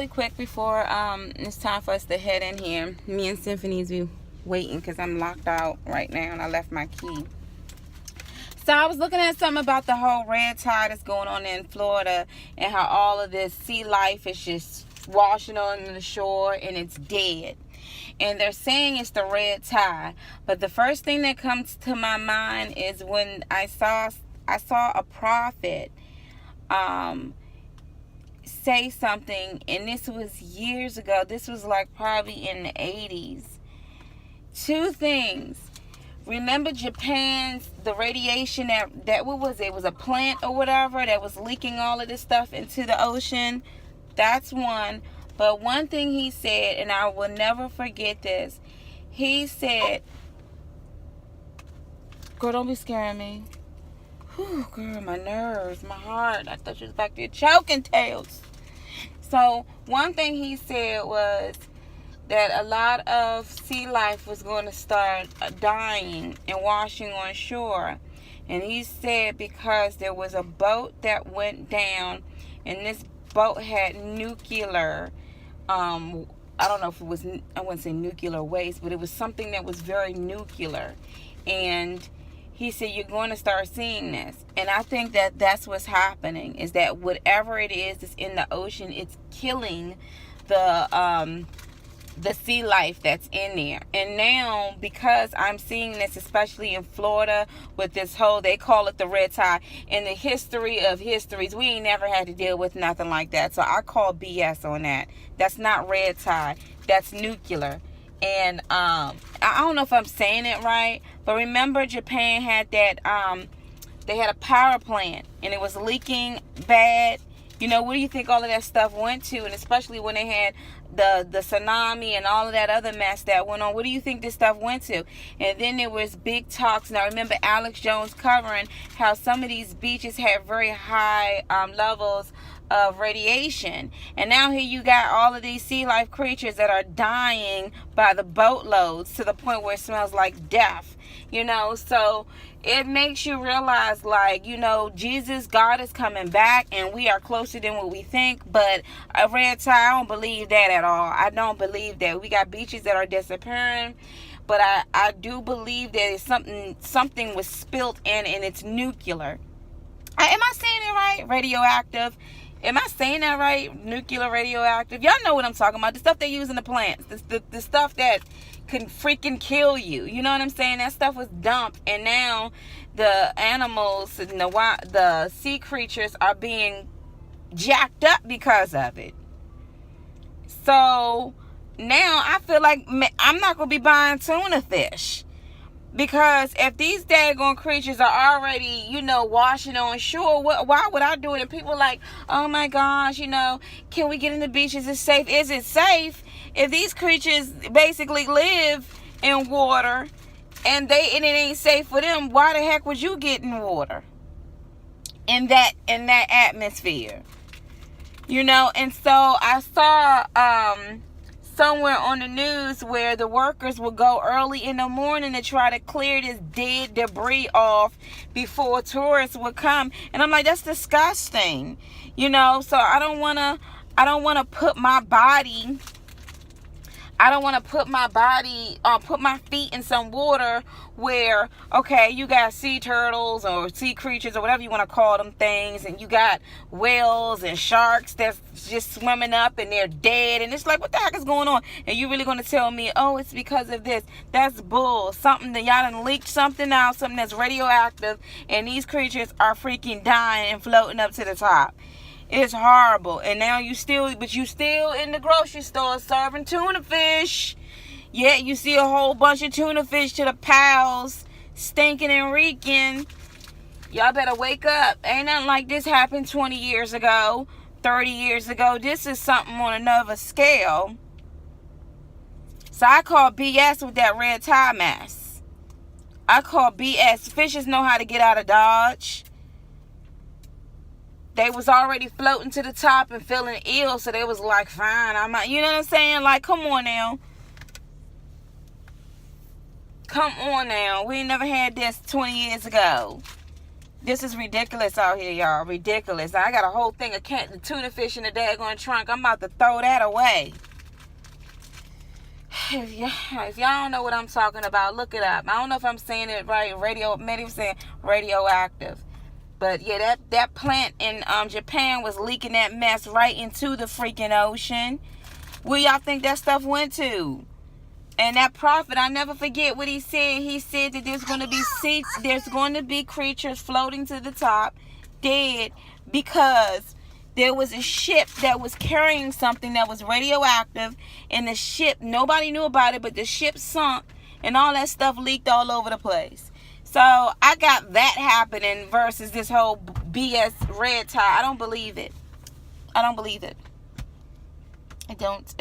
Really quick before it's time for us to head in here. Me and Symphony's be waiting because I'm locked out right now and I left my key. So I was looking at something about the whole red tide that's going on in Florida and how all of this sea life is just washing on the shore and it's dead. And they're saying it's the red tide. But the first thing that comes to my mind is when I saw a prophet say something, and this was years ago. This was like probably in the 80s. Two things. Remember the radiation that what was it? It was a plant or whatever that was leaking all of this stuff into the ocean. That's one. But one thing he said, and I will never forget this. He said, girl, don't be scaring me. Whew, girl, my nerves, my heart. I thought you was back there choking tails. So one thing he said was that a lot of sea life was going to start dying and washing on shore. And he said because there was a boat that went down, and this boat had nuclear, I don't know if it was, I wouldn't say nuclear waste, but it was something that was very nuclear. And he said you're going to start seeing this. And I think that that's what's happening, is that whatever it is that's in the ocean, it's killing the sea life that's in there. And now, because I'm seeing this, especially in Florida, with this whole, they call it the red tide. In the history of histories, we ain't never had to deal with nothing like that. So I call BS on that. That's not red tide. That's nuclear. And I don't know if I'm saying it right, but remember Japan had that, they had a power plant and it was leaking bad. You know, where do you think all of that stuff went to? And especially when they had the tsunami and all of that other mess that went on, where do you think this stuff went to? And then there was big talks. And I remember Alex Jones covering how some of these beaches had very high levels of radiation. And now here you got all of these sea life creatures that are dying by the boatloads to the point where it smells like death. You know, so it makes you realize, like, you know, Jesus, God is coming back and we are closer than what we think. But a red tide, I don't believe that at all. I don't believe that. We got beaches that are disappearing, but I do believe that it's something was spilled in and it's nuclear. Am I saying it right? Radioactive. Am I saying that right? Nuclear, radioactive. Y'all know what I'm talking about. The stuff they use in the plants. The stuff that can freaking kill you. You know what I'm saying? That stuff was dumped. And now the animals and the sea creatures are being jacked up because of it. So now I feel like I'm not going to be buying tuna fish. Because if these daggone creatures are already, you know, washing on shore, why would I do it? And people are like, oh my gosh, you know, can we get in the beaches? Is it safe? Is it safe? If these creatures basically live in water and it ain't safe for them, why the heck would you get in water? In that atmosphere. You know, and so I saw somewhere on the news where the workers would go early in the morning to try to clear this dead debris off before tourists would come. And I'm like, that's disgusting. You know, so I don't want to put my body put my feet in some water where, okay, you got sea turtles or sea creatures or whatever you want to call them things, and you got whales and sharks that's just swimming up and they're dead, and it's like, what the heck is going on? And you really going to tell me, oh, it's because of this? That's bull. Something that y'all done leaked something out, something that's radioactive, and these creatures are freaking dying and floating up to the top. It's horrible. And now you still in the grocery store serving tuna fish. Yet you see a whole bunch of tuna fish to the piles, stinking and reeking. Y'all better wake up. Ain't nothing like this happened 20 years ago, 30 years ago. This is something on another scale. So I call BS with that red tide mess. I call BS. Fishes know how to get out of Dodge. They was already floating to the top and feeling ill, so they was like, fine, I'm not, you know what I'm saying? Like, come on now. Come on now. We ain't never had this 20 years ago. This is ridiculous out here, y'all. Ridiculous. I got a whole thing of tuna fish in the daggone trunk. I'm about to throw that away. If y'all don't know what I'm talking about, look it up. I don't know if I'm saying it right. Maybe I'm saying radioactive. But yeah, that plant in Japan was leaking that mess right into the freaking ocean. Where y'all think that stuff went to? And that prophet, I never forget what he said. He said that there's going to be creatures floating to the top, dead, because there was a ship that was carrying something that was radioactive, and the ship, nobody knew about it, but the ship sunk, and all that stuff leaked all over the place. So I got that happening versus this whole BS red tie. I don't believe it. I don't.